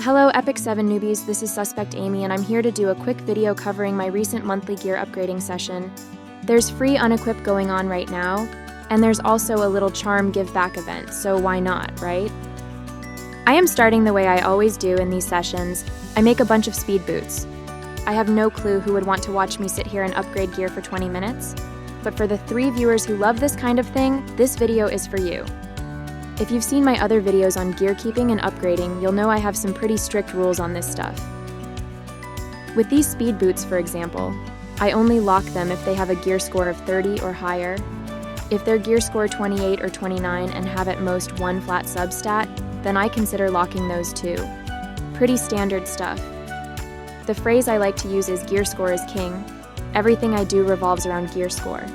Hello Epic 7 newbies, this is Suspect Amy and I'm here to do a quick video covering my recent monthly gear upgrading session. There's free unequip going on right now, and there's also a little charm give back event, so why not, right? I am starting the way I always do in these sessions. I make a bunch of speed boots. I have no clue who would want to watch me sit here and upgrade gear for 20 minutes, but for the 3 viewers who love this kind of thing, this video is for you. If you've seen my other videos on gear keeping and upgrading, you'll know I have some pretty strict rules on this stuff. With these speed boots, for example, I only lock them if they have a gear score of 30 or higher. If they're gear score 28 or 29 and have at most 1 flat substat, then I consider locking those too. Pretty standard stuff. The phrase I like to use is gear score is king. Everything I do revolves around gear score.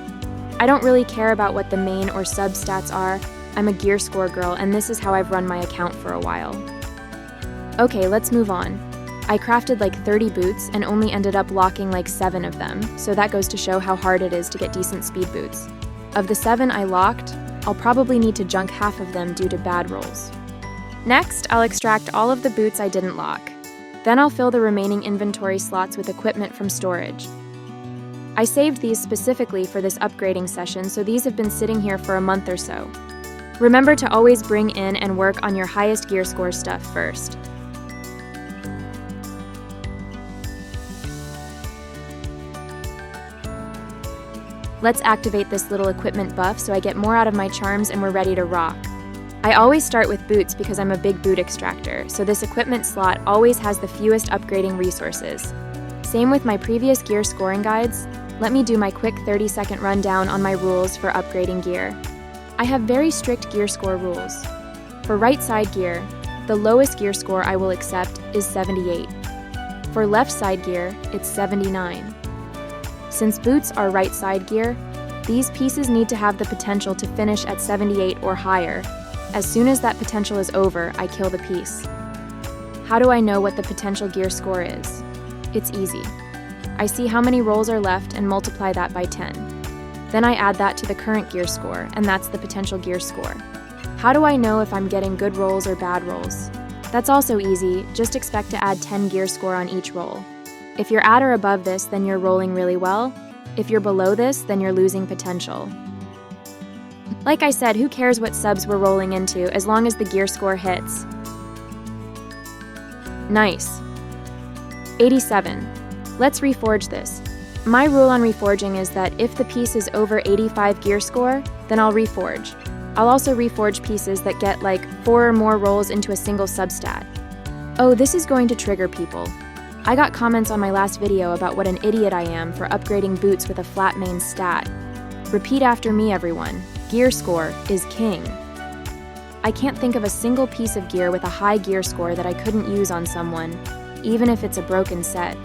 I don't really care about what the main or substats are. I'm a gear score girl, and this is how I've run my account for a while. Okay, let's move on. I crafted like 30 boots and only ended up locking like 7 of them, so that goes to show how hard it is to get decent speed boots. Of the 7 I locked, I'll probably need to junk half of them due to bad rolls. Next, I'll extract all of the boots I didn't lock. Then I'll fill the remaining inventory slots with equipment from storage. I saved these specifically for this upgrading session, so these have been sitting here for a month or so. Remember to always bring in and work on your highest gear score stuff first. Let's activate this little equipment buff so I get more out of my charms and we're ready to rock. I always start with boots because I'm a big boot extractor, so this equipment slot always has the fewest upgrading resources. Same with my previous gear scoring guides. Let me do my quick 30-second rundown on my rules for upgrading gear. I have very strict gear score rules. For right side gear, the lowest gear score I will accept is 78. For left side gear, it's 79. Since boots are right side gear, these pieces need to have the potential to finish at 78 or higher. As soon as that potential is over, I kill the piece. How do I know what the potential gear score is? It's easy. I see how many rolls are left and multiply that by 10. Then I add that to the current gear score, and that's the potential gear score. How do I know if I'm getting good rolls or bad rolls? That's also easy, just expect to add 10 gear score on each roll. If you're at or above this, then you're rolling really well. If you're below this, then you're losing potential. Like I said, who cares what subs we're rolling into as long as the gear score hits? Nice. 87. Let's reforge this. My rule on reforging is that if the piece is over 85 gear score, then I'll reforge. I'll also reforge pieces that get like 4 or more rolls into a single substat. Oh, this is going to trigger people. I got comments on my last video about what an idiot I am for upgrading boots with a flat main stat. Repeat after me, everyone. Gear score is king. I can't think of a single piece of gear with a high gear score that I couldn't use on someone, even if it's a broken set.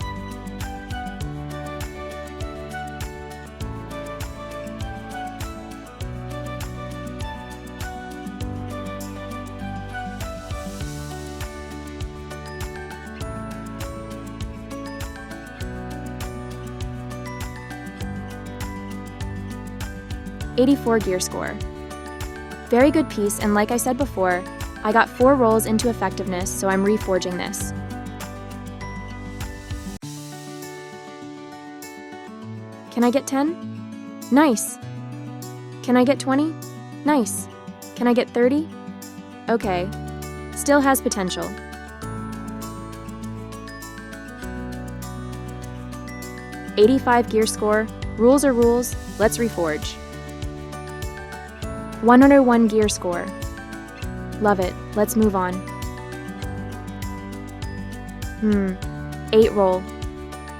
'84 gear score. Very good piece, and like I said before, I got 4 rolls into effectiveness, so I'm reforging this. Can I get 10? Nice. Can I get 20? Nice. Can I get 30? Okay. Still has potential. '85 gear score. Rules are rules. Let's reforge. 101 gear score. Love it. Let's move on. 8 roll.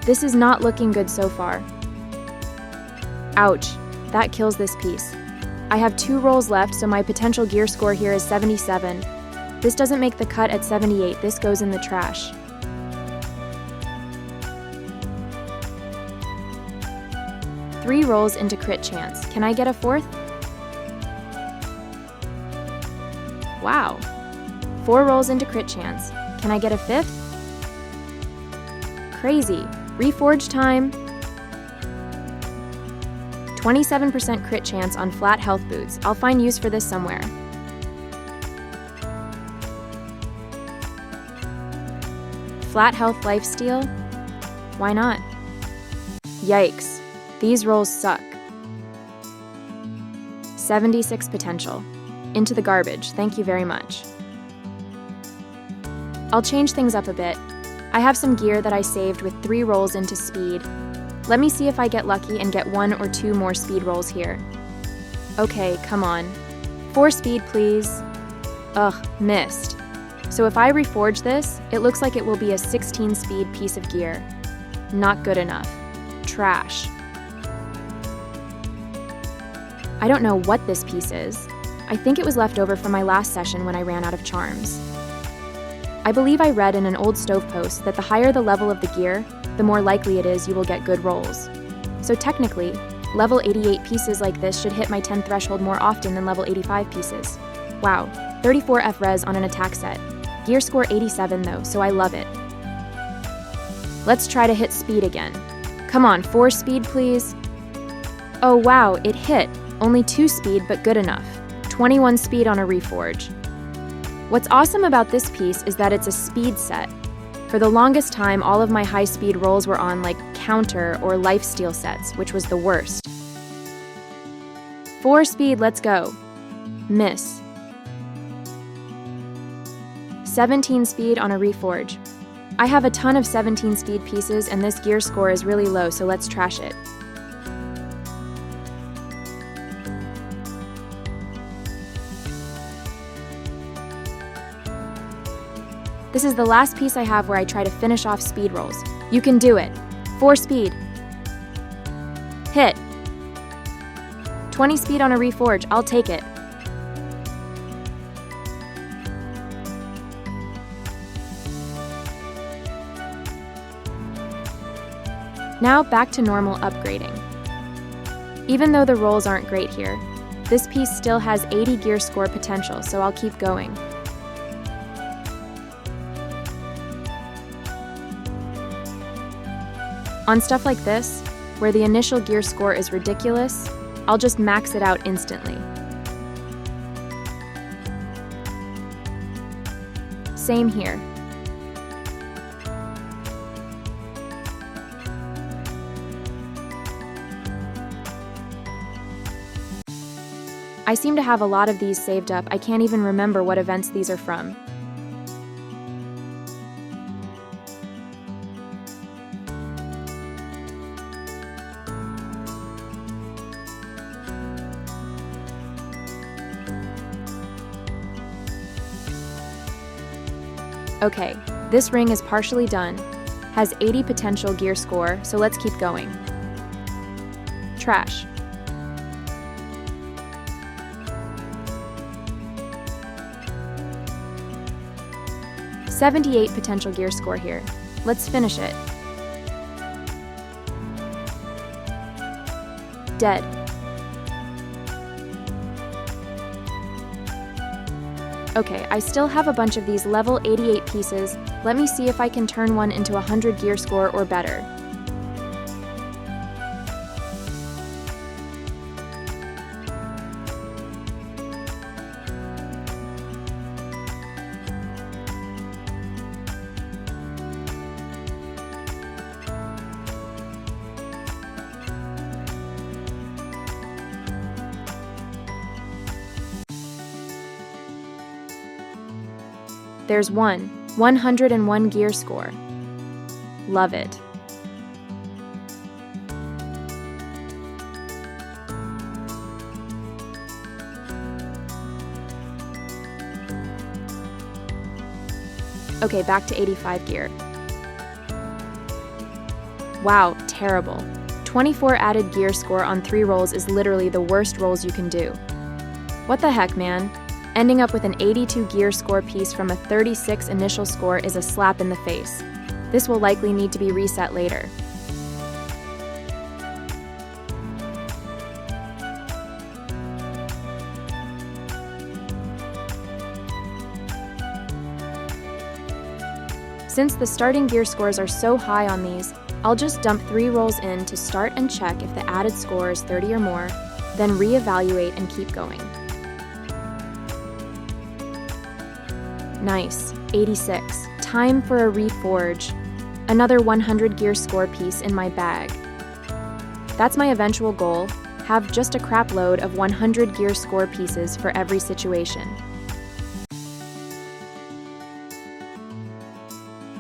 This is not looking good so far. Ouch. That kills this piece. I have 2 rolls left, so my potential gear score here is 77. This doesn't make the cut at 78. This goes in the trash. Three rolls into crit chance. Can I get a 4th? Wow. 4 rolls into crit chance. Can I get a 5th? Crazy. Reforge time. 27% crit chance on flat health boots. I'll find use for this somewhere. Flat health lifesteal? Why not? Yikes, these rolls suck. 76 potential. Into the garbage, thank you very much. I'll change things up a bit. I have some gear that I saved with 3 rolls into speed. Let me see if I get lucky and get 1 or 2 more speed rolls here. Okay, come on. 4 speed, please. Ugh, missed. So if I reforge this, it looks like it will be a 16 speed piece of gear. Not good enough. Trash. I don't know what this piece is. I think it was left over from my last session when I ran out of charms. I believe I read in an old stove post that the higher the level of the gear, the more likely it is you will get good rolls. So technically, level 88 pieces like this should hit my 10 threshold more often than level 85 pieces. Wow, 34 F-res on an attack set. Gear score 87 though, so I love it. Let's try to hit speed again. Come on, 4 speed please. Oh wow, it hit. Only 2 speed, but good enough. 21 speed on a reforge. What's awesome about this piece is that it's a speed set. For the longest time, all of my high speed rolls were on like counter or lifesteal sets, which was the worst. 4 speed, let's go. Miss. 17 speed on a reforge. I have a ton of 17 speed pieces and this gear score is really low, so let's trash it. This is the last piece I have where I try to finish off speed rolls. You can do it. 4 speed. Hit. 20 speed on a reforge, I'll take it. Now back to normal upgrading. Even though the rolls aren't great here, this piece still has 80 gear score potential, so I'll keep going. On stuff like this, where the initial gear score is ridiculous, I'll just max it out instantly. Same here. I seem to have a lot of these saved up. I can't even remember what events these are from. Okay, this ring is partially done, has 80 potential gear score, so let's keep going. Trash. $78 potential gear score here. Let's finish it. Dead. Okay, I still have a bunch of these level 88 pieces. Let me see if I can turn one into 100 gear score or better. There's 101 gear score. Love it. Okay, back to 85 gear. Wow, terrible. 24 added gear score on 3 rolls is literally the worst rolls you can do. What the heck, man? Ending up with an 82 gear score piece from a 36 initial score is a slap in the face. This will likely need to be reset later. Since the starting gear scores are so high on these, I'll just dump 3 rolls in to start and check if the added score is 30 or more, then reevaluate and keep going. Nice. 86. Time for a reforge. Another 100 gear score piece in my bag. That's my eventual goal. Have just a crap load of 100 gear score pieces for every situation.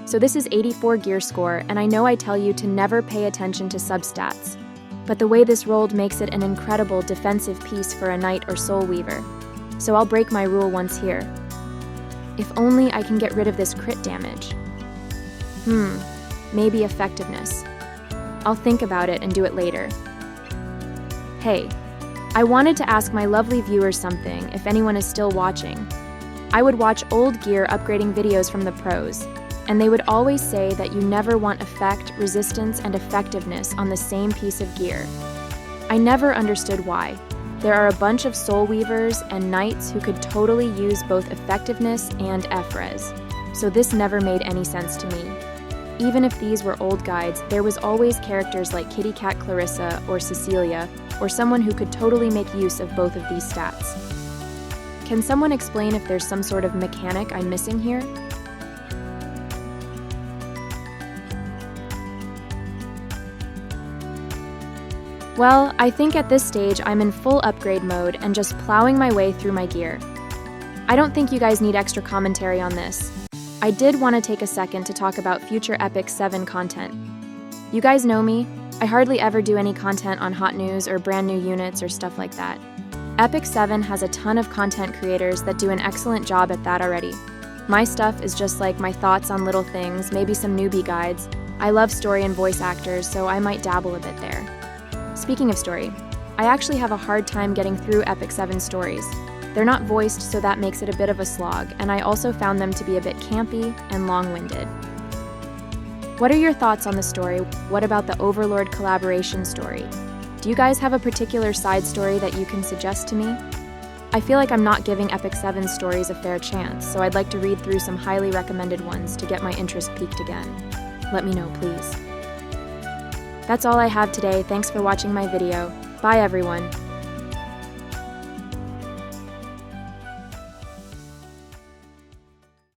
So this is 84 gear score, and I know I tell you to never pay attention to substats, but the way this rolled makes it an incredible defensive piece for a knight or soul weaver. So I'll break my rule once here. If only I can get rid of this crit damage. Maybe effectiveness. I'll think about it and do it later. Hey, I wanted to ask my lovely viewers something, if anyone is still watching. I would watch old gear upgrading videos from the pros, and they would always say that you never want effect, resistance, and effectiveness on the same piece of gear. I never understood why. There are a bunch of soul weavers and knights who could totally use both effectiveness and F-res, so this never made any sense to me. Even if these were old guides, there was always characters like Kitty Cat Clarissa or Cecilia, or someone who could totally make use of both of these stats. Can someone explain if there's some sort of mechanic I'm missing here? Well, I think at this stage I'm in full upgrade mode and just plowing my way through my gear. I don't think you guys need extra commentary on this. I did want to take a second to talk about future Epic 7 content. You guys know me, I hardly ever do any content on hot news or brand new units or stuff like that. Epic 7 has a ton of content creators that do an excellent job at that already. My stuff is just like my thoughts on little things, maybe some newbie guides. I love story and voice actors, so I might dabble a bit there. Speaking of story, I actually have a hard time getting through Epic 7 stories. They're not voiced, so that makes it a bit of a slog, and I also found them to be a bit campy and long-winded. What are your thoughts on the story? What about the Overlord collaboration story? Do you guys have a particular side story that you can suggest to me? I feel like I'm not giving Epic 7 stories a fair chance, so I'd like to read through some highly recommended ones to get my interest piqued again. Let me know, please. That's all I have today. Thanks for watching my video. Bye, everyone.